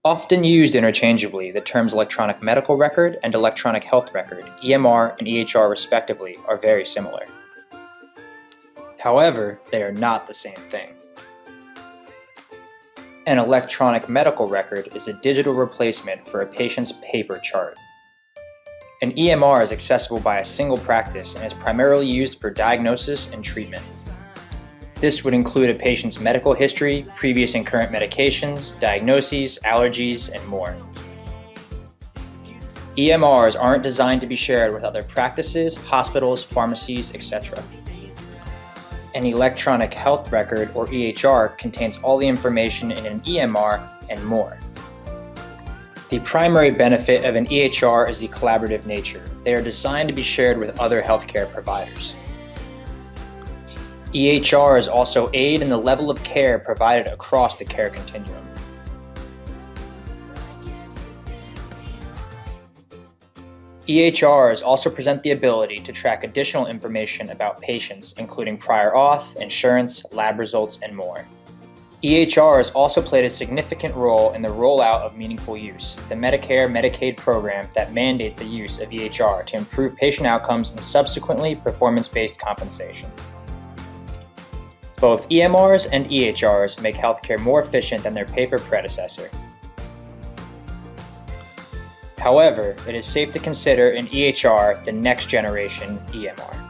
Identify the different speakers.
Speaker 1: Often used interchangeably, the terms electronic medical record and electronic health record, EMR and EHR respectively, are very similar. However, they are not the same thing. An electronic medical record is a digital replacement for a patient's paper chart. An EMR is accessible by a single practice and is primarily used for diagnosis and treatment. This would include a patient's medical history, previous and current medications, diagnoses, allergies, and more. EMRs aren't designed to be shared with other practices, hospitals, pharmacies, etc. An electronic health record, or EHR, contains all the information in an EMR and more. The primary benefit of an EHR is the collaborative nature. They are designed to be shared with other healthcare providers. EHRs also aid in the level of care provided across the care continuum. EHRs also present the ability to track additional information about patients, including prior auth, insurance, lab results, and more. EHRs also played a significant role in the rollout of Meaningful Use, the Medicare/Medicaid program that mandates the use of EHR to improve patient outcomes and subsequently performance-based compensation. Both EMRs and EHRs make healthcare more efficient than their paper predecessor. However, it is safe to consider an EHR the next generation EMR.